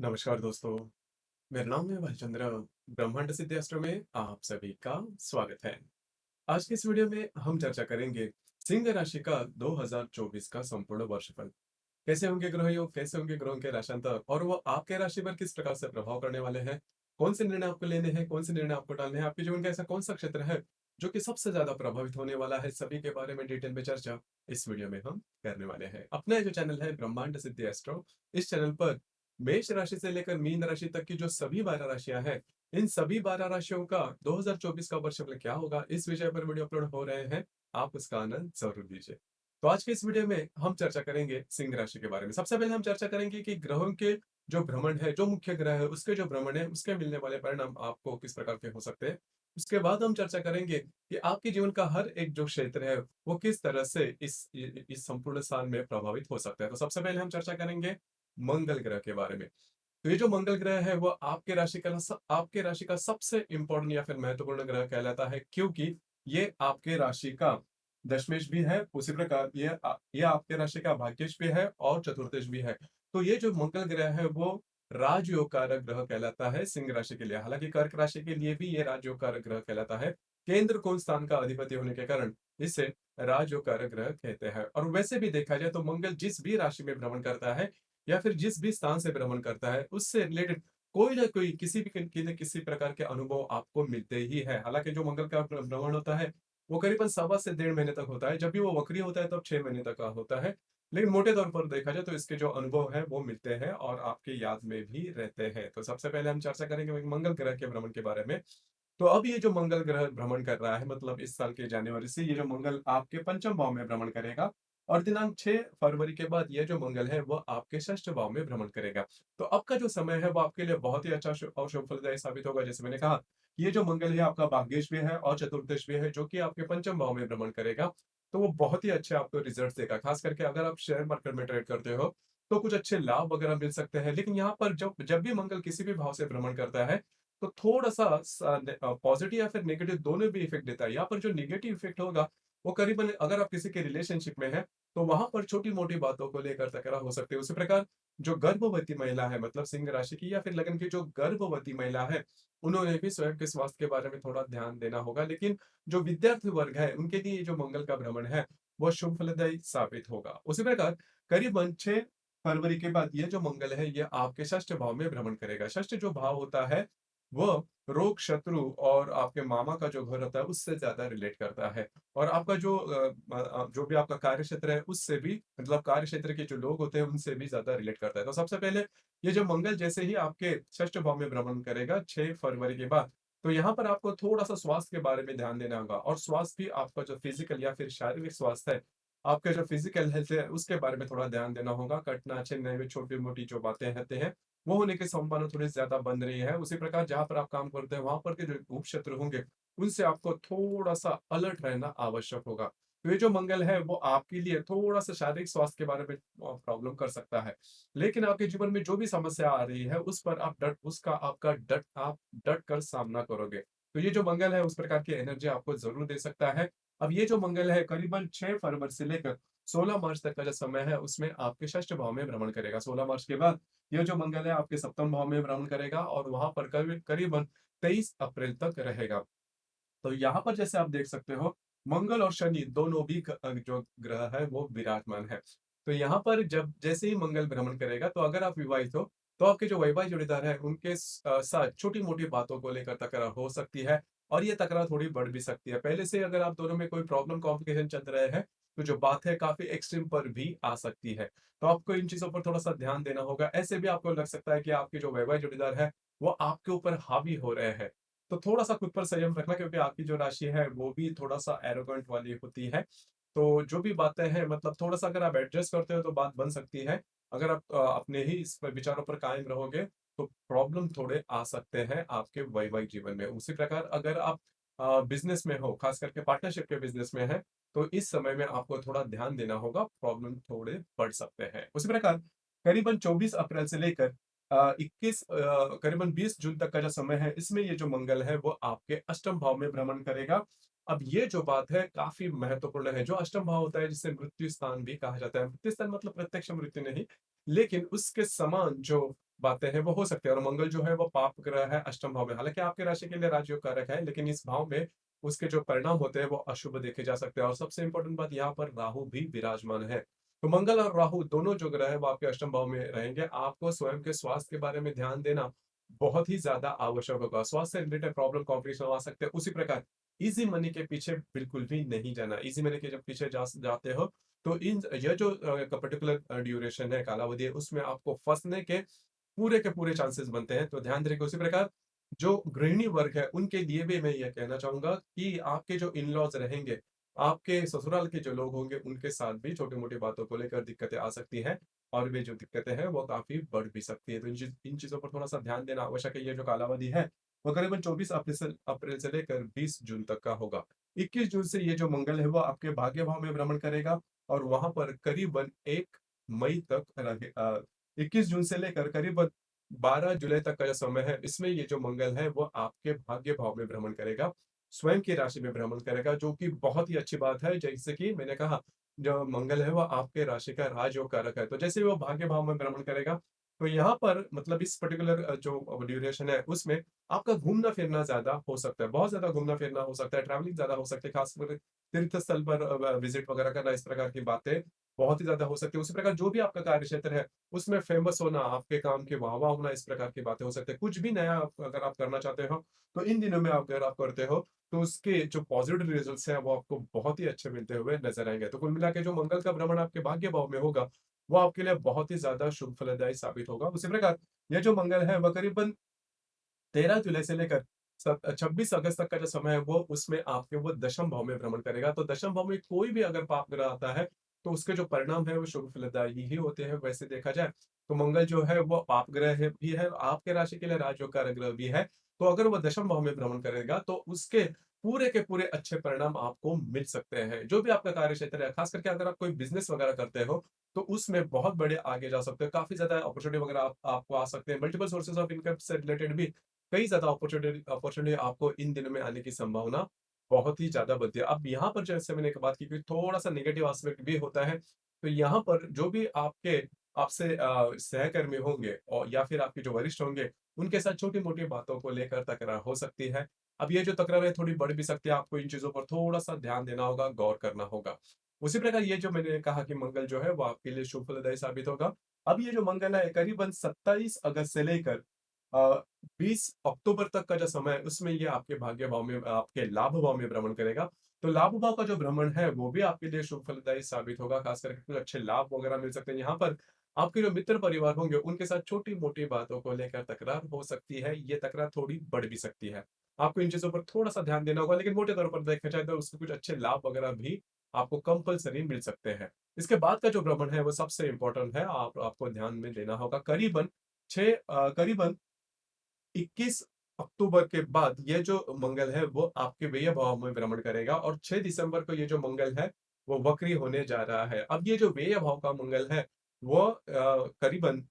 नमस्कार दोस्तों, मेरा नाम है भालचंद्र। ब्रह्मांड सिद्धि एस्ट्रो में आप सभी का स्वागत है। आज की इस वीडियो में हम चर्चा करेंगे सिंह राशि का 2024 का संपूर्ण वर्षफल। कैसे होंगे ग्रह योग, कैसे होंगे ग्रहों के राशांतर और वो आपके राशि पर किस प्रकार से प्रभाव करने वाले हैं। कौन से निर्णय आपको लेने हैं, कौन से निर्णय आपको टालने हैं, आपके जीवन का ऐसा कौन सा क्षेत्र है जो कि सबसे ज्यादा प्रभावित होने वाला है, सभी के बारे में डिटेल में चर्चा इस वीडियो में हम करने वाले हैं। अपना ये जो चैनल है ब्रह्मांड सिद्धि एस्ट्रो, इस चैनल पर मेष राशि से लेकर मीन राशि तक की जो सभी 12 राशियां हैं, इन सभी 12 राशियों का 2024 का वर्षफल क्या होगा, इस विषय पर वीडियो अपलोड हो रहे हैं। आप उसका आनंद जरूर लीजिए। तो आज के इस वीडियो में हम चर्चा करेंगे सिंह राशि के बारे में। सबसे पहले हम चर्चा करेंगे कि ग्रहों के जो भ्रमण है, जो मुख्य ग्रह है उसके जो भ्रमण है, उसके मिलने वाले परिणाम आपको किस प्रकार के हो सकते हैं। उसके बाद हम चर्चा करेंगे कि आपके जीवन का हर एक जो क्षेत्र है वो किस तरह से इस संपूर्ण साल में प्रभावित हो सकता है। तो सबसे पहले हम चर्चा करेंगे मंगल ग्रह के बारे में। तो ये जो मंगल ग्रह है वो आपके राशि का सबसे इंपॉर्टेंट या फिर महत्वपूर्ण ग्रह कहलाता है, क्योंकि ये आपके राशि का दशमेश भी है। उसी प्रकार ये आपके राशि का भाग्येश भी है और चतुर्थेश भी है। तो ये जो मंगल ग्रह है वो राजयोग कारक ग्रह कहलाता है सिंह राशि के लिए। हालांकि कर्क राशि के लिए भी ये राजयोग कारक ग्रह कहलाता है। केंद्र कोण स्थान का अधिपति होने के कारण इसे राजयोग कारक ग्रह कहते हैं। और वैसे भी देखा जाए तो मंगल जिस भी राशि में भ्रमण करता है या फिर जिस भी स्थान से भ्रमण करता है, उससे रिलेटेड कोई ना कोई किसी प्रकार के अनुभव आपको मिलते ही है। हालांकि जो मंगल का भ्रमण होता है वो करीबन सवा से 1.5 महीने तक होता है। जब भी वो वक्री होता है तब 6 महीने तक का होता है। लेकिन मोटे तौर पर देखा जाए तो इसके जो अनुभव है वो मिलते हैं और आपके याद में भी रहते हैं। तो सबसे पहले हम चर्चा करेंगे मंगल ग्रह के भ्रमण के बारे में। तो अब ये जो मंगल ग्रह भ्रमण कर रहा है, मतलब इस साल के जनवरी से ये जो मंगल आपके पंचम भाव में भ्रमण करेगा और दिनांक 6 फरवरी के बाद ये जो मंगल है वो आपके षष्ठ भाव में भ्रमण करेगा। तो अब का जो समय है वो आपके लिए बहुत ही अच्छा और शुभ फलदायी साबित होगा। जैसे मैंने कहा, ये जो मंगल है आपका भाग्येश भी है और चतुर्दश भी है, जो कि आपके पंचम भाव में भ्रमण करेगा। तो वो बहुत ही अच्छे आपको रिजल्ट देगा। खास करके अगर आप शेयर मार्केट में ट्रेड करते हो तो कुछ अच्छे लाभ वगैरह मिल सकते हैं। लेकिन यहाँ पर जब जब भी मंगल किसी भी भाव से भ्रमण करता है तो थोड़ा-सा पॉजिटिव या फिर नेगेटिव दोनों भी इफ़ेक्ट देता है। यहाँ पर जो नेगेटिव इफ़ेक्ट होगा, वो करीबन अगर आप किसी के रिलेशनशिप में हैं, तो वहाँ पर छोटी-मोटी बातों को लेकर तकरार हो सकती है। उसी प्रकार जो गर्भवती महिला है, मतलब सिंह राशि की या फिर लगन की जो गर्भवती महिला है, उन्होंने भी स्वयं के स्वास्थ्य के बारे में थोड़ा ध्यान देना होगा। लेकिन जो विद्यार्थी वर्ग है, उनके लिए ये जो मंगल का भ्रमण है, वो शुभ फलदायी साबित होगा। उसी प्रकार करीबन 6 फरवरी के बाद ये जो मंगल है, ये आपके षष्ठ भाव में भ्रमण करेगा। षष्ठ जो भाव होता है वो रोग, शत्रु और आपके मामा का जो घर होता है उससे ज़्यादा रिलेट करता है। और आपका जो भी आपका कार्य क्षेत्र है उससे भी, मतलब कार्य क्षेत्र के जो लोग होते हैं उनसे भी ज़्यादा रिलेट करता है। तो सबसे पहले ये जो मंगल जैसे ही आपके षष्ठ भाव में भ्रमण करेगा 6 फरवरी के बाद, तो यहाँ पर आपको थोड़ा-सा स्वास्थ्य के बारे में ध्यान देना होगा। और स्वास्थ्य भी आपका जो फिज़िकल या फिर शारीरिक स्वास्थ्य है, आपका जो फिज़िकल हेल्थ है उसके बारे में थोड़ा ध्यान देना होगा। कटना, छिलने में छोटी-मोटी जो बातें रहते हैं वो होने की संभावना थोड़ी ज़्यादा बन रही है। उसी प्रकार जहाँ पर आप काम करते हैं, वहाँ पर के जो उपशत्रु होंगे, उनसे आपको थोड़ा-सा अलर्ट रहना आवश्यक होगा। तो ये जो मंगल है, वो आपके लिए थोड़ा-सा शारीरिक स्वास्थ्य के बारे में प्रॉब्लम कर सकता है। लेकिन आपके जीवन में जो भी समस्या आ रही है, उस पर आप डट कर सामना करोगे। तो ये जो मंगल है, उस प्रकार की एनर्जी आपको ज़रूर दे सकता है। अब ये जो मंगल है, करीबन 6 फरवरी से लेकर 16 मार्च तक का जो समय है, उसमें आपके षष्ठ भाव में भ्रमण करेगा। 16 मार्च के बाद ये जो मंगल है आपके सप्तम भाव में भ्रमण करेगा और वहां पर करीबन 23 अप्रैल तक रहेगा। तो यहाँ पर जैसे आप देख सकते हो, मंगल और शनि दोनों भी जो ग्रह है वो विराजमान है। तो यहाँ पर जब जैसे ही मंगल भ्रमण करेगा, तो अगर आप विवाहित हो तो आपके जो वैवाहिक जोड़ीदार है उनके साथ छोटी मोटी बातों को लेकर तकरार हो सकती है। और ये तकरार थोड़ी बढ़ भी सकती है। पहले से अगर आप दोनों में कोई प्रॉब्लम कॉम्प्लिकेशन चल रहे हैं, तो जो बात है काफी एक्सट्रीम पर भी आ सकती है। तो आपको इन चीजों पर थोड़ा सा ध्यान देना होगा। ऐसे भी आपको लग सकता है कि आपके जो वैवाहिक जोड़ीदार है वो आपके ऊपर हावी हो रहे हैं। तो थोड़ा-सा खुद पर संयम रखना, क्योंकि आपकी जो राशि है वो भी थोड़ा-सा एरोगेंट वाली होती है। तो जो भी बातें हैं, मतलब थोड़ा-सा अगर आप एडजस्ट करते हो तो बात बन सकती है। अगर आप अपने ही इस पर विचारों पर कायम रहोगे तो प्रॉब्लम थोड़े आ सकते हैं आपके वैवाहिक जीवन में। उसी प्रकार अगर आप बिज़नेस में हो, खास करके पार्टनरशिप के बिज़नेस में हैं, तो इस समय में आपको थोड़ा ध्यान देना होगा, प्रॉब्लम थोड़े बढ़ सकते हैं। उसी प्रकार करीबन 24 अप्रैल से लेकर 21 करीबन 20 जून तक का जो समय है, इसमें ये जो मंगल है वो आपके अष्टम भाव में भ्रमण करेगा। अब ये जो बात है काफ़ी महत्वपूर्ण है। जो अष्टम भाव होता है जिसे मृत्यु स्थान भी कहा जाता है। मृत्यु स्थान मतलब प्रत्यक्ष मृत्यु नहीं, लेकिन उसके समान जो बातें हैं वो हो सकती है और मंगल जो है वो पाप ग्रह है अष्टम भाव में। हालाँकि आपकी राशि के लिए राजयोग कारक है, लेकिन इस भाव में उसके जो परिणाम होते हैं वो अशुभ देखे जा सकते हैं और सबसे इम्पोर्टेंट बात यहाँ पर राहु भी विराजमान है। तो मंगल और राहु दोनों जो ग्रह है वो आपके अष्टम भाव में रहेंगे। आपको स्वयं के स्वास्थ्य के बारे में ध्यान देना बहुत ही ज़्यादा आवश्यक होगा। स्वास्थ्य से रिलेटेड प्रॉब्लम, कॉम्प्लिकेशन आ सकते हैं। उसी प्रकार ईज़ी मनी के पीछे बिल्कुल भी नहीं जाना। ईज़ी मनी के जब पीछे जाते हो तो इन ये जो पर्टिकुलर ड्यूरेशन है, कालावधि है, उसमें आपको फँसने के पूरे चांसेस बनते हैं। तो ध्यान रखिए। उसी प्रकार जो गृहिणी वर्ग है, उनके लिए भी मैं ये कहना चाहूँगा कि आपके जो इन-लॉज़ रहेंगे, आपके ससुराल के जो लोग होंगे, उनके साथ भी छोटी-मोटी बातों को लेकर दिक्कतें आ सकती हैं और वे जो दिक्कतें हैं, वो काफ़ी बढ़ भी सकती है। तो इन चीज़ों पर थोड़ा-सा ध्यान देना आवश्यक है। ये जो कालावधि है, वो करीबन 24 अप्रैल से लेकर 20 जून तक का होगा। 21 जून से ये जो मंगल है, वो आपके भाग्य भाव में भ्रमण करेगा और वहाँ पर करीबन 1 मई तक 21 जून से लेकर करीबन 12 जुलाई तक का जो समय है, इसमें ये जो मंगल है, वो आपके भाग्य भाव में भ्रमण करेगा, स्वयं की राशि में भ्रमण करेगा, जो कि बहुत ही अच्छी बात है। जैसे कि मैंने कहा, जो मंगल है, वो आपके राशि का राजयोग कारक है। तो जैसे ही वो भाग्य भाव में भ्रमण करेगा, तो यहाँ पर मतलब इस पर्टिकुलर जो ड्यूरेशन है, उसमें आपका घूमना-फिरना ज़्यादा हो सकता है। बहुत ज़्यादा घूमना-फिरना हो सकता है, ट्रैवलिंग ज़्यादा हो सकती है, खासकर तीर्थ स्थल पर विज़िट वगैरह करना, इस प्रकार की बातें बहुत ही ज़्यादा हो सकती है। उसी प्रकार जो भी आपका कार्यक्षेत्र है, उसमें फेमस होना, आपके काम की वाह-वाह होना, इस प्रकार की बातें हो सकती हैं। कुछ भी नया अगर आप करना चाहते हो, तो इन दिनों में अगर आप करते हो, तो उसके जो पॉज़िटिव रिज़ल्ट्स हैं, वो आपको बहुत ही अच्छे मिलते हुए नज़र आएँगे। तो कुल मिला के जो मंगल का भ्रमण आपके भाग्य भाव में होगा, वो आपके लिए बहुत ही ज़्यादा शुभ फलदायी साबित होगा। उसी प्रकार ये जो मंगल है, वह करीबन 13 जुलाई से लेकर 26 अगस्त तक का जो समय है वो उसमें आपके वो दशम भाव में भ्रमण करेगा। तो दशम भाव में कोई भी अगर पाप ग्रह आता है, तो उसके जो परिणाम है वो शुभ फलदायी ही होते हैं। वैसे देखा जाए तो मंगल जो है वो पाप ग्रह है भी है, आपके राशि के लिए राजयोग कारक ग्रह भी है। तो अगर वो दशम भाव में भ्रमण करेगा तो उसके पूरे के पूरे अच्छे परिणाम आपको मिल सकते हैं। जो भी आपका कार्यक्षेत्र है, खास करके अगर आप कोई बिज़नेस वगैरह करते हो, तो उसमें बहुत बड़े आगे जा सकते हो। काफ़ी ज़्यादा अपॉर्च्युनिटी वगैरह आपको आ सकते हैं। मल्टीपल सोर्सेज़ ऑफ इनकम से रिलेटेड भी कई ज़्यादा अपॉर्च्युनिटी आपको इन दिनों में आने की संभावना बहुत ही ज़्यादा बनती है। अब यहाँ पर जैसे मैंने एक बात की कि थोड़ा-सा नेगेटिव एस्पेक्ट भी होता है, तो यहाँ पर जो भी आपसे सहकर्मी होंगे और या फिर आपके जो वरिष्ठ होंगे, उनके साथ छोटी-मोटी बातों को लेकर तकरार हो सकती है। अब ये जो तकरार है थोड़ी बढ़ भी सकती है, आपको इन चीज़ों पर थोड़ा-सा ध्यान देना होगा, गौर करना होगा। उसी प्रकार ये जो मैंने कहा कि मंगल जो है वो आपके लिए शुभ फलदायी साबित होगा। अब ये जो मंगल है करीबन 27 अगस्त से लेकर अ, 20 अक्टूबर तक का जो समय है, उसमें ये आपके भाग्य भाव में आपके लाभ भाव में भ्रमण करेगा। तो लाभ भाव का जो भ्रमण है, वो भी आपके लिए शुभ फलदायी साबित होगा, खास करके कुछ अच्छे लाभ वगैरह मिल सकते हैं। यहाँ पर आपके जो मित्र परिवार होंगे, उनके साथ छोटी-मोटी बातों को लेकर तकरार हो सकती है। ये तकरार थोड़ी बढ़ भी सकती है। आपको इन चीज़ों पर थोड़ा-सा ध्यान देना होगा, लेकिन मोटे तौर पर देखा जाए तो उसके कुछ अच्छे लाभ वगैरह भी आपको कंपल्सरी मिल सकते हैं। इसके बाद का जो भ्रमण है, वो सबसे इम्पोर्टेंट है, आपको ध्यान में देना होगा। करीबन 21 अक्टूबर के बाद ये जो मंगल है वो आपके व्यय भाव में भ्रमण करेगा और 6 दिसंबर को ये जो मंगल है वो वक्री होने जा रहा है। अब ये जो व्यय भाव का मंगल है वो करीबन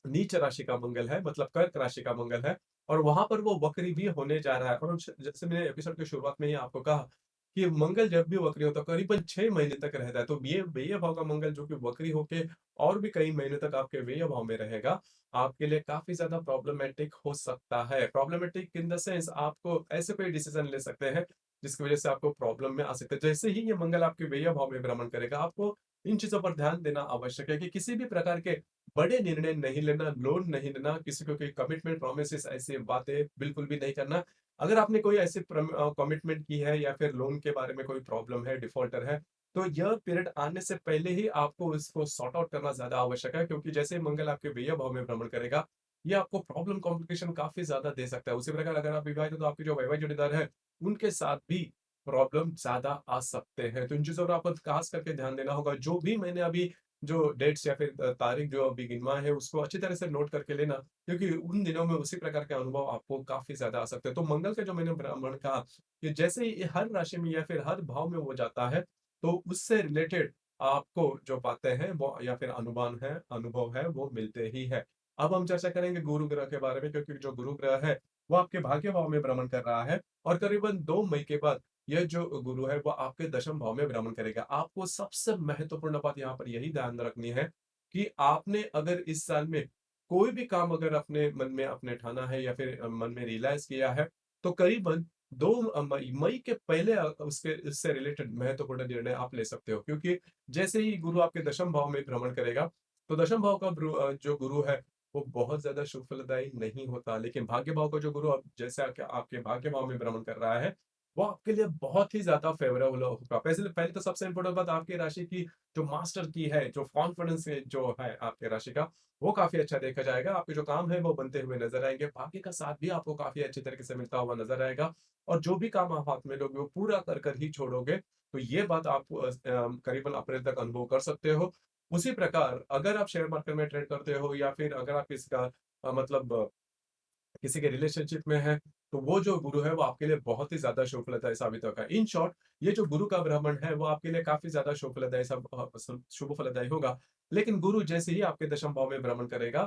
नीच राशि का मंगल है, मतलब कर्क राशि का मंगल है और वहाँ पर वो वक्री भी होने जा रहा है और जैसे मैंने एपिसोड की शुरुआत में ही आपको कहा कि मंगल जब भी वक्री होता है करीबन 6 महीने तक रहता है। तो ये व्यय भाव का मंगल जो कि वक्री होके और भी कई महीने तक आपके व्यय भाव में रहेगा, आपके लिए काफ़ी ज़्यादा प्रॉब्लमैटिक हो सकता है। प्रॉब्लमैटिक इन द सेंस आपको ऐसे कोई डिसीज़न ले सकते हैं, जिसकी वज़ह से आपको प्रॉब्लम में आ सकते हैं। जैसे ही ये मंगल आपके व्यय भाव में भ्रमण करेगा, आपको इन चीज़ों पर ध्यान देना आवश्यक है कि किसी भी प्रकार के बड़े निर्णय नहीं लेना, लोन नहीं लेना, किसी को कोई कमिटमेंट, प्रॉमिसेस ऐसी बातें बिल्कुल भी नहीं करना। अगर आपने कोई ऐसी कमिटमेंट की है या फिर लोन के बारे में कोई प्रॉब्लम है, डिफ़ॉल्टर है, तो यह पीरियड आने से पहले ही आपको इसको सॉर्ट आउट करना ज़्यादा आवश्यक है क्योंकि जैसे ही मंगल आपके व्यय भाव में भ्रमण करेगा, ये आपको प्रॉब्लम कॉम्प्लिकेशन काफ़ी ज़्यादा दे सकता है। उसी प्रकार अगर आप विवाहित हो तो आपके जो वैवाहिक जोड़ीदार है, उनके साथ भी प्रॉब्लम ज़्यादा आ सकते हैं। तो इन चीज़ों पर आपको ख़ास करके ध्यान देना होगा। जो भी मैंने अभी जो डेट्स या फिर तारीख जो अभी गिनवाए हैं, उसको अच्छी तरह से नोट करके लेना, क्योंकि उन दिनों में उसी प्रकार के अनुभव आपको काफ़ी ज़्यादा आ सकते हैं। तो मंगल का जो मैंने ब्राह्मण कहा कि जैसे ही हर राशि में या फिर हर भाव में वो जाता है, तो उससे रिलेटेड आपको जो बातें हैं वो या फिर अनुमान है, अनुभव है, वो मिलते ही है। अब हम चर्चा करेंगे गुरु ग्रह के बारे में क्योंकि जो गुरु ग्रह है, वो आपके भाग्य भाव में भ्रमण कर रहा है और करीबन 2 मई के बाद ये जो गुरु है वो आपके दशम भाव में भ्रमण करेगा। आपको सबसे महत्वपूर्ण बात यहाँ पर यही ध्यान रखनी है कि आपने अगर इस साल में कोई भी काम अगर अपने मन में आपने ठाना है या फिर मन में रियलाइज़ किया है, तो करीबन 2 मई मई के पहले उसके इससे रिलेटेड महत्वपूर्ण निर्णय आप ले सकते हो। क्योंकि जैसे ही गुरु आपके दशम भाव में भ्रमण करेगा, तो दशम भाव का जो गुरु है, वो बहुत ज़्यादा शुभ फलदायी नहीं होता। लेकिन भाग्य भाव का जो गुरु अब जैसे आपके आपके भाग्य भाव में भ्रमण कर रहा है, वो आपके लिए बहुत ही ज़्यादा फ़ेवरेबल होगा। पहले पहले तो सबसे इम्पोर्टेंट बात आपकी राशि की जो मास्टर की है, जो कॉन्फिडेंस है जो है आपकी राशि का, वो काफ़ी अच्छा देखा जाएगा। आपके जो काम है वो बनते हुए नज़र आएँगे। भाग्य का साथ भी आपको काफ़ी अच्छी तरीके से मिलता हुआ नज़र आएगा और जो भी काम आप हाथ में लोगे वो पूरा कर कर ही छोड़ोगे। तो ये बात आप करीबन अप्रैल तक अनुभव कर सकते हो। उसी प्रकार अगर आप शेयर मार्केट में ट्रेड करते हो या फिर अगर आप इसका मतलब किसी के रिलेशनशिप में है, तो वो जो गुरु है वो आपके लिए बहुत ही ज़्यादा शुभ फलदायी साबित होगा। इन शॉर्ट ये जो गुरु का भ्रमण है वो आपके लिए काफ़ी ज़्यादा शुभ फलदायी शुभ फलदायी होगा। लेकिन गुरु जैसे ही आपके दशम भाव में भ्रमण करेगा,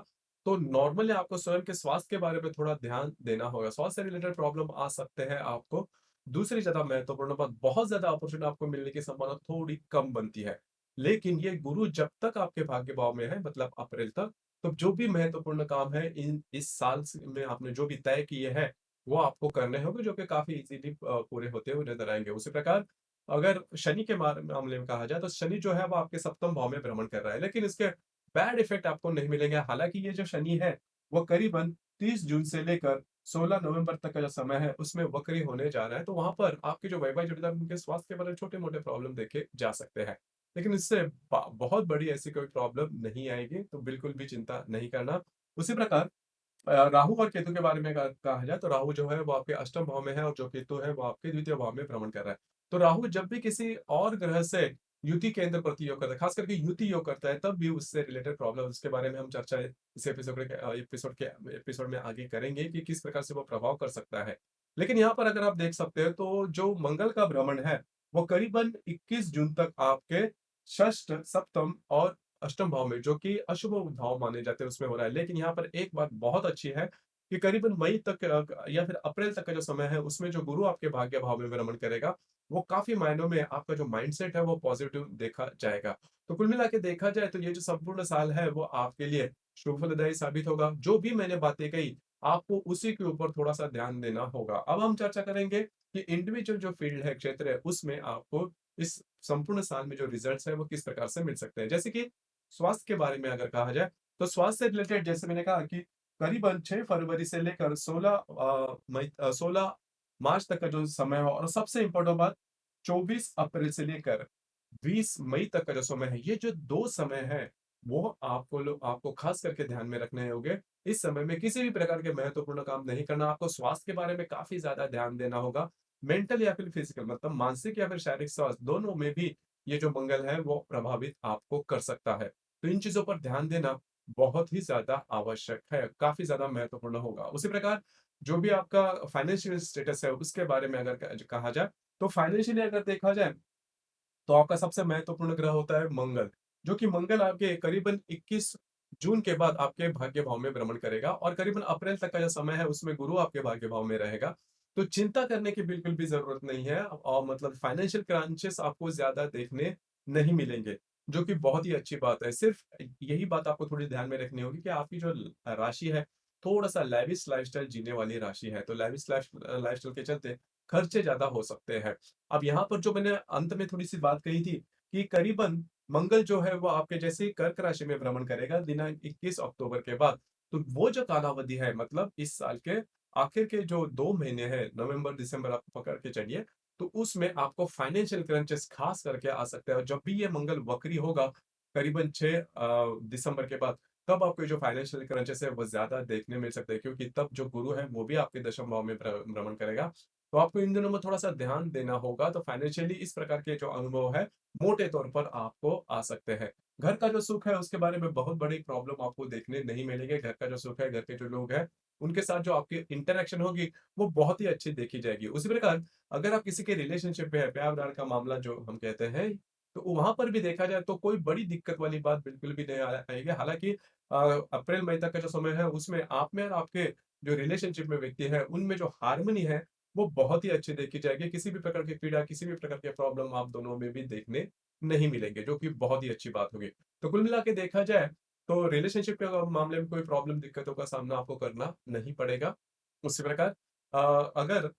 तो नॉर्मली आपको स्वयं के स्वास्थ्य के बारे में थोड़ा ध्यान देना होगा। स्वास्थ्य से रिलेटेड प्रॉब्लम आ सकते हैं आपको। दूसरी ज़्यादा महत्वपूर्ण बात, बहुत ज़्यादा अपॉर्च्युनिटी आपको मिलने की संभावना थोड़ी कम बनती है। लेकिन ये गुरु जब तक आपके भाग्य भाव में है मतलब अप्रैल तक, तो जो भी महत्वपूर्ण काम है इन इस साल में आपने जो भी तय किए हैं, वो आपको करने होंगे जो कि काफ़ी ईज़िली पूरे होते हुए नज़र आएँगे। उसी प्रकार अगर शनि के मामले में कहा जाए तो शनि जो है वो आपके सप्तम भाव में भ्रमण कर रहा है, लेकिन इसके बैड इफ़ेक्ट आपको नहीं मिलेंगे। हालाँकि ये जो शनि है, वो करीबन 30 जून से लेकर 16 नवंबर तक का जो समय है, उसमें वक्री होने जा रहा है। तो वहाँ पर आपके जो वैवाहिक जोड़ीदार उनके स्वास्थ्य के बारे में छोटे-मोटे प्रॉब्लम देखे जा सकते हैं। लेकिन इससे बहुत बड़ी ऐसी कोई प्रॉब्लम नहीं आएगी, तो बिल्कुल भी चिंता नहीं करना। उसी प्रकार राहु और केतु के बारे में कहा जाए तो राहु जो है वो आपके अष्टम भाव में है और जो केतु है वो आपके द्वितीय भाव में भ्रमण कर रहा है। तो राहु जब भी किसी और ग्रह से युति केंद्र प्रति योग करता है, खास करके युति योग करता है, तब भी उससे रिलेटेड प्रॉब्लम उसके बारे में हम चर्चा इस एपिसोड में आगे करेंगे कि किस प्रकार से वो प्रभाव कर सकता है। लेकिन यहाँ पर अगर आप देख सकते हो तो जो मंगल का भ्रमण है, वो करीबन 21 जून तक आपके षष्ठ, सप्तम और अष्टम भाव में जो कि अशुभ भाव माने जाते हैं उसमें हो रहा है। लेकिन यहाँ पर एक बात बहुत अच्छी है कि करीबन मई तक या फिर अप्रैल तक का जो समय है उसमें जो गुरु आपके भाग्य भाव में भ्रमण करेगा, वो काफ़ी मायनों में आपका जो माइंडसेट है वो पॉजिटिव देखा जाएगा। तो कुल मिला के देखा जाए तो ये जो संपूर्ण साल है वो आपके लिए शुभ फलदायी साबित होगा। जो भी मैंने बातें कही, आपको उसी के ऊपर थोड़ा-सा ध्यान देना होगा। अब हम चर्चा करेंगे कि इंडिविजुअल जो फील्ड है, क्षेत्र है, उसमें आपको इस संपूर्ण साल में जो रिजल्ट्स हैं वो किस प्रकार से मिल सकते हैं। जैसे कि स्वास्थ्य के बारे में अगर कहा जाए, तो स्वास्थ्य से रिलेटेड जैसे मैंने कहा कि करीबन 6 फरवरी से लेकर 16 मार्च तक का जो समय हो और सबसे इम्पोर्टेंट बात 24 अप्रैल से लेकर 20 मई तक का जो समय है, ये जो 2 समय है, वो आपको खास करके ध्यान में रखने होंगे। इस समय में किसी भी प्रकार के महत्वपूर्ण काम नहीं करना, आपको स्वास्थ्य के बारे में काफ़ी ज़्यादा ध्यान देना होगा। मेंटल या फिर फिजिकल मतलब मानसिक या फिर शारीरिक स्वास्थ्य दोनों में भी ये जो मंगल है वो प्रभावित आपको कर सकता है। तो इन चीज़ों पर ध्यान देना बहुत ही ज़्यादा आवश्यक है, काफ़ी ज़्यादा महत्वपूर्ण होगा। उसी प्रकार जो भी आपका फाइनेंशियल स्टेटस है उसके बारे में अगर कहा जाए, तो फाइनेंशियली अगर देखा जाए तो आपका सबसे महत्वपूर्ण ग्रह होता है मंगल, जो कि मंगल आपके करीबन 21 जून के बाद आपके भाग्य भाव में भ्रमण करेगा और करीबन अप्रैल तक का जो समय है उसमें गुरु आपके भाग्य भाव में रहेगा। तो चिंता करने की बिल्कुल भी ज़रूरत नहीं है और मतलब फाइनेंशियल क्रंचेस आपको ज़्यादा देखने नहीं मिलेंगे, जो कि बहुत ही अच्छी बात है। सिर्फ यही बात आपको थोड़ी ध्यान में रखनी होगी कि आपकी जो राशि है, थोड़ा-सा लेविश लाइफ़स्टाइल जीने वाली राशि है। तो लेविश लाइफ़स्टाइल के चलते खर्चे ज़्यादा हो सकते हैं। अब यहाँ पर जो मैंने अंत में थोड़ी-सी बात कही थी कि करीबन मंगल जो है वो आपके जैसे ही कर्क राशि में भ्रमण करेगा दिनांक 21 अक्टूबर के बाद, तो वो जो कालावधि है मतलब इस साल के आखिर के जो 2 महीने हैं नवंबर, दिसंबर आप पकड़ के चलिए, तो उसमें आपको फाइनेंशियल क्रंचेस खास करके आ सकते हैं और जब भी ये मंगल वक्री होगा करीबन 6 दिसंबर के बाद, तब आपको ये जो फाइनेंशियल क्रंचेस है वो ज़्यादा देखने मिल सकते हैं क्योंकि तब जो गुरु है वो भी आपके दशम भाव में भ्रमण करेगा। तो आपको इन दिनों में थोड़ा-सा ध्यान देना होगा, तो फाइनेंशियली इस प्रकार के जो अनुभव है, मोटे तौर पर आपको आ सकते हैं। घर का जो सुख है, उसके बारे में बहुत बड़ी प्रॉब्लम आपको देखने नहीं मिलेगी। घर का जो सुख है, घर के जो लोग हैं, उनके साथ जो आपकी इंटरैक्शन होगी, वो बहुत ही अच्छी देखी जाएगी। उसी प्रकार अगर आप किसी के रिलेशनशिप में हैं, प्यार-व्यार का मामला जो हम कहते हैं, तो वहाँ पर भी देखा जाए तो कोई बड़ी दिक्कत वाली बात बिल्कुल भी नहीं आएगी। हालाँकि अप्रैल मई तक का जो समय है, उसमें आप में और आपके जो रिलेशनशिप में व्यक्ति है, उनमें जो हार्मनी है, वो बहुत ही अच्छी देखी जाएगी। किसी भी प्रकार की पीड़ा, किसी भी प्रकार की प्रॉब्लम आप दोनों में भी देखने नहीं मिलेंगे, जो कि बहुत ही अच्छी बात होगी। तो कुल मिला के देखा जाए तो रिलेशनशिप के मामले में कोई प्रॉब्लम दिक्कतों का सामना आपको करना नहीं पड़ेगा। उसी प्रकार अगर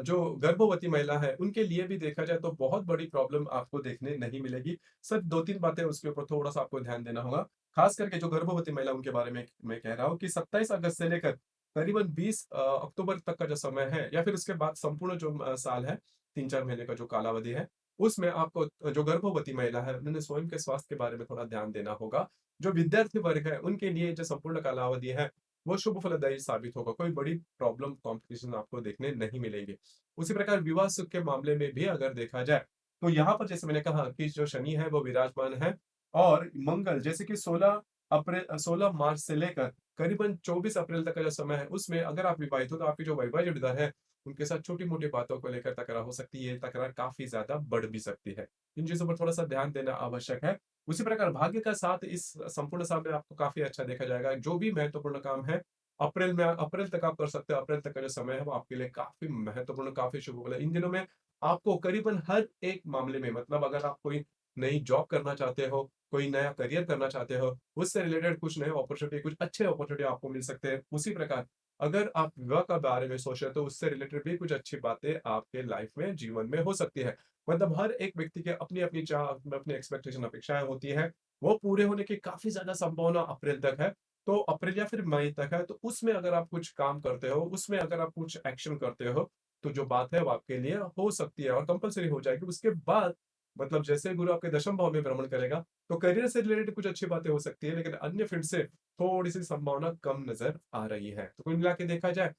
जो गर्भवती महिला है उनके लिए भी देखा जाए तो बहुत बड़ी प्रॉब्लम आपको देखने नहीं मिलेगी। सिर्फ 2-3 बातें उसके ऊपर थोड़ा-सा आपको ध्यान देना होगा। खास करके जो गर्भवती महिला उनके बारे में मैं कह रहा हूँ कि 27 अगस्त से लेकर करीबन 20 अक्टूबर तक का जो समय है या फिर उसके बाद संपूर्ण जो साल है, 3-4 महीने का जो कालावधि है, उसमें आपको जो गर्भवती महिला है, उन्होंने स्वयं के स्वास्थ्य के बारे में थोड़ा ध्यान देना होगा। जो विद्यार्थी वर्ग है, उनके लिए जो संपूर्ण कालावधि है, वो शुभ फलदायी साबित होगा। कोई बड़ी प्रॉब्लम, कॉम्प्लिकेशन आपको देखने नहीं मिलेंगे। उसी प्रकार विवाह सुख के मामले में भी अगर देखा जाए, तो यहाँ पर जैसे मैंने कहा कि जो शनि है वो विराजमान है और मंगल जैसे कि 16 मार्च से लेकर करीबन 24 अप्रैल तक का जो समय है, उसमें अगर आप विवाहित हो तो आपकी जो वैवाहिक जोड़ीदार है, उनके साथ छोटी-मोटी बातों को लेकर तकरार हो सकती है, तकरार काफ़ी ज़्यादा बढ़ भी सकती है। इन चीज़ों पर थोड़ा-सा ध्यान देना आवश्यक है। उसी प्रकार भाग्य का साथ इस संपूर्ण साल में आपको काफ़ी अच्छा देखा जाएगा। जो भी महत्वपूर्ण काम है, अप्रैल तक आप कर सकते हो। अप्रैल तक का जो समय है वो आपके लिए काफ़ी महत्वपूर्ण, काफ़ी शुभ होगा। इन दिनों में आपको करीबन हर एक मामले में, मतलब अगर आप कोई नई जॉब करना चाहते हो, कोई नया करियर करना चाहते हो, उससे रिलेटेड कुछ नए अपॉर्च्युनिटी, कुछ अच्छे अपॉर्च्युनिटी आपको मिल सकते हैं। उसी प्रकार अगर आप विवाह के बारे में सोच रहे हो तो उससे रिलेटेड भी कुछ अच्छी बातें आपके लाइफ में, जीवन में हो सकती है। मतलब हर एक व्यक्ति के अपनी-अपनी चाह, अपनी एक्सपेक्टेशन, अपेक्षाएँ होती हैं। वो पूरे होने की काफ़ी ज़्यादा संभावना अप्रैल तक है। तो अप्रैल या फिर मई तक है, तो उसमें अगर आप कुछ काम करते हो, उसमें अगर आप कुछ एक्शन करते हो, तो जो बात है वो आपके लिए हो सकती है और कंपल्सरी हो जाएगी। उसके बाद मतलब जैसे गुरु आपके दशम भाव में भ्रमण करेगा, तो करियर से रिलेटेड कुछ अच्छी बातें हो सकती है, लेकिन अन्य फील्ड से थोड़ी-सी संभावना कम नज़र आ रही है। तो कुल मिला के देखा जाए,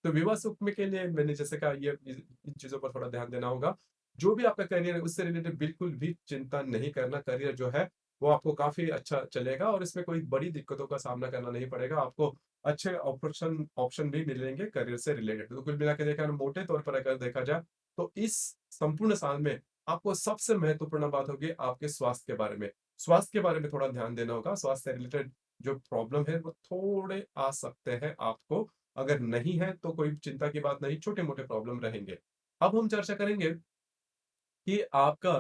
तो विवाह सुख में के लिए मैंने जैसे कहा, ये इन चीज़ों पर थोड़ा ध्यान देना होगा। जो भी आपका करियर है उससे रिलेटेड बिल्कुल भी चिंता नहीं करना। करियर जो है वो आपको काफ़ी अच्छा चलेगा और इसमें कोई बड़ी दिक्कतों का सामना करना नहीं पड़ेगा। आपको अच्छे ऑपरेशन ऑप्शन भी मिलेंगे करियर से रिलेटेड। तो कुल मिला के देखा, मोटे तौर पर अगर देखा जाए, तो इस संपूर्ण साल में आपको सबसे महत्वपूर्ण बात होगी आपके स्वास्थ्य के बारे में। स्वास्थ्य के बारे में थोड़ा ध्यान देना होगा। स्वास्थ्य से रिलेटेड जो प्रॉब्लम है वो थोड़े आ सकते हैं आपको। अगर नहीं है तो कोई चिंता की बात नहीं, छोटे-मोटे प्रॉब्लम रहेंगे। अब हम चर्चा करेंगे कि आपका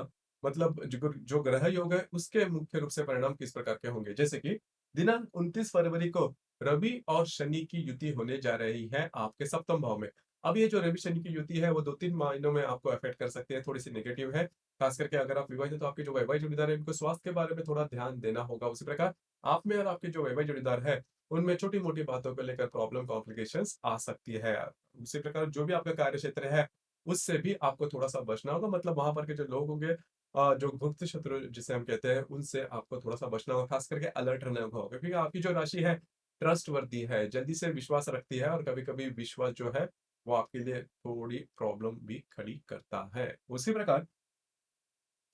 मतलब जो ग्रह योग है उसके मुख्य रूप से परिणाम किस प्रकार के होंगे। जैसे कि दिनांक 29 फरवरी को रवि और शनि की युति होने जा रही है आपके सप्तम भाव में। अब ये जो रवि शनि की युति है वो 2-3 महीनों में आपको अफेक्ट कर सकती है, थोड़ी-सी नेगेटिव है। खास करके अगर आप विवाहित हो तो आपके जो वैवाहिक जोड़ीदार है उनको स्वास्थ्य के बारे में थोड़ा ध्यान देना होगा। उसी प्रकार आप में और आपके जो वैवाहिक जोड़ीदार है, उनमें छोटी-मोटी बातों को लेकर प्रॉब्लम, कॉम्प्लिकेशंस आ सकती है। उसी प्रकार जो भी आपका कार्य क्षेत्र है, उससे भी आपको थोड़ा-सा बचना होगा। मतलब वहाँ पर के जो लोग होंगे, जो गुप्त शत्रु जिसे हम कहते हैं, उनसे आपको थोड़ा-सा बचना होगा, खास करके अलर्ट रहना होगा। क्योंकि आपकी जो राशि है, ट्रस्टवर्दी है, जल्दी से विश्वास रखती है और कभी-कभी विश्वास जो है, वो आपके लिए थोड़ी प्रॉब्लम भी खड़ी करता है। उसी प्रकार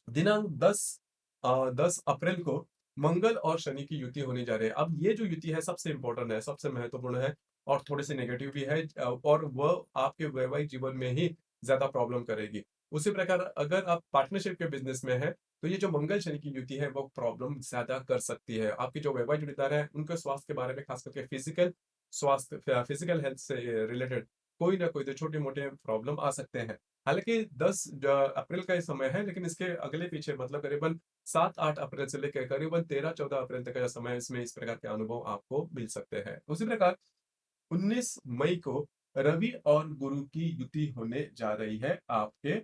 दिनांक 10 अप्रैल को मंगल और शनि की युति होने जा रही है। अब ये जो युति है सबसे इम्पोर्टेंट है, सबसे महत्वपूर्ण है और थोड़ी-सी नेगेटिव भी है, और वह आपके वैवाहिक जीवन में ही ज़्यादा प्रॉब्लम करेगी। उसी प्रकार अगर आप पार्टनरशिप के बिज़नेस में हैं, तो ये जो मंगल शनि की युति है वो प्रॉब्लम ज़्यादा कर सकती है। आपके जो वैवाहिक जोड़ीदार हैं, उनके स्वास्थ्य के बारे में, खास करके फिज़िकल हेल्थ से रिलेटेड कोई ना कोई तो छोटे-मोटे प्रॉब्लम आ सकते हैं। हालाँकि 10 अप्रैल का ही समय है, लेकिन इसके अगले पीछे मतलब करीबन 7-8 अप्रैल से लेकर करीबन 13-14 अप्रैल तक का जो समय है, इसमें इस प्रकार के अनुभव आपको मिल सकते हैं। उसी प्रकार 19 मई को रवि और गुरु की युति होने जा रही है आपके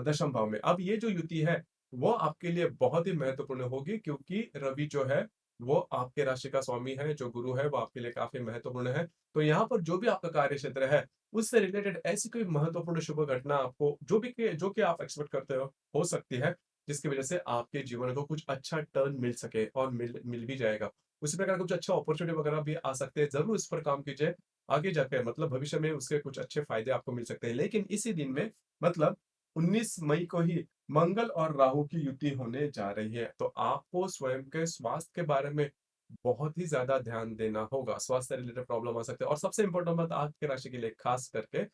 दशम भाव में। अब ये जो युति है, वो आपके लिए बहुत ही महत्वपूर्ण होगी, क्योंकि रवि जो है, वो आपके राशि का स्वामी है, जो गुरु है, वो आपके लिए काफ़ी महत्वपूर्ण है। तो यहाँ पर जो भी आपका कार्य क्षेत्र है, उससे रिलेटेड ऐसी कोई महत्वपूर्ण शुभ घटना आपको जो कि आप एक्सपेक्ट करते हो सकती है, जिसकी वजह से आपके जीवन को कुछ अच्छा टर्न मिल सके और मिल मिल भी जाएगा। उसी प्रकार कुछ अच्छा अपॉर्च्युनिटी वगैरह भी आ सकते हैं, ज़रूर इस पर काम कीजिए। आगे जाके मतलब भविष्य में उसके कुछ अच्छे फ़ायदे आपको मिल सकते हैं। लेकिन इसी दिन में मतलब 19 मई को ही मंगल और राहु की युति होने जा रही है। तो आपको स्वयं के स्वास्थ्य के बारे में बहुत ही ज़्यादा ध्यान देना होगा। स्वास्थ्य से रिलेटेड प्रॉब्लम आ सकते हैं और सबसे इम्पोर्टेंट बात आपकी राशि के लिए खास करके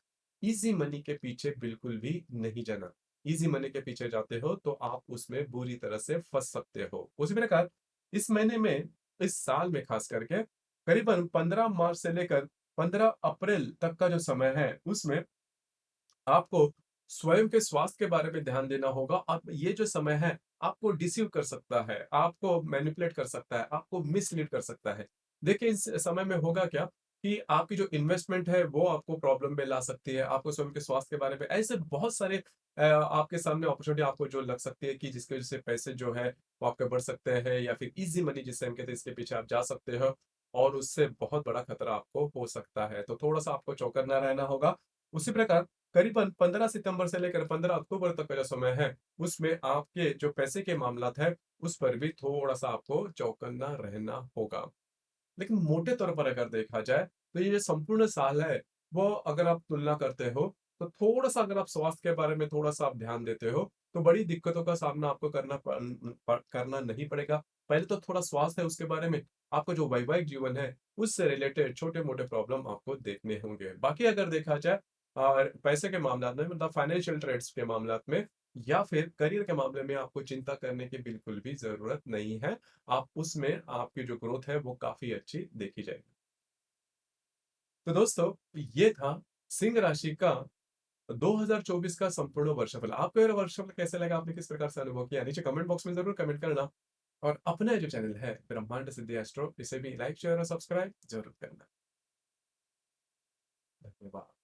ईज़ी मनी के पीछे बिल्कुल भी नहीं जाना। ईज़ी मनी के पीछे जाते हो तो आप उसमें बुरी तरह से फँस सकते हो। उसी प्रकार इस महीने में, इस साल में खास करके करीबन 15 मार्च से लेकर 15 अप्रैल तक का जो समय है, उसमें आपको स्वयं के स्वास्थ्य के बारे में ध्यान देना होगा। अब ये जो समय है, आपको डिसीव कर सकता है, आपको मैनिपुलेट कर सकता है, आपको मिसलीड कर सकता है। देखिए इस समय में होगा क्या कि आपकी जो इन्वेस्टमेंट है वो आपको प्रॉब्लम में ला सकती है, आपको स्वयं के स्वास्थ्य के बारे में ऐसे बहुत सारे आपके सामने अपॉर्चुनिटी आपको जो लग सकती है कि जिसकी वज़ह से पैसे जो है वो आपके बढ़ सकते हैं या फिर ईज़ी मनी जिसे हम कहते हैं इसके पीछे आप जा सकते हो और उससे बहुत बड़ा खतरा आपको हो सकता है। तो थोड़ा-सा आपको चौकन्ना रहना होगा। उसी प्रकार करीबन 15 सितंबर से लेकर 15 अक्टूबर तक का जो समय है, उसमें आपके जो पैसे के मामलात हैं, उस पर भी थोड़ा-सा आपको चौकन्ना रहना होगा। लेकिन मोटे तौर पर अगर देखा जाए, तो ये जो संपूर्ण साल है, वो अगर आप तुलना करते हो, तो थोड़ा-सा अगर आप स्वास्थ्य के बारे में थोड़ा-सा आप ध्यान देते हो, तो बड़ी दिक्कतों का सामना आपको करना नहीं पड़ेगा। पहले तो थोड़ा स्वास्थ्य है उसके बारे में, आपका जो वैवाहिक जीवन है, उससे रिलेटेड छोटे-मोटे प्रॉब्लम आपको देखने होंगे। बाकी अगर देखा जाए पैसे के मामलात में मतलब फाइनेंशियल ट्रेड्स के मामलात में या फिर करियर के मामले में आपको चिंता करने की बिल्कुल भी ज़रूरत नहीं है। आप उसमें आपकी जो ग्रोथ है वो काफ़ी अच्छी देखी जाएगी। तो दोस्तों ये था सिंह राशि का 2024 का संपूर्ण वर्षफल। आपको ये वर्षफल कैसे लगा? आपने किस प्रकार से अनुभव किया? नीचे कमेंट बॉक्स में ज़रूर कमेंट करना और अपना जो चैनल है ब्रह्मांड सिद्धि एस्ट्रो इसे भी लाइक, शेयर और सब्सक्राइब ज़रूर करना। धन्यवाद।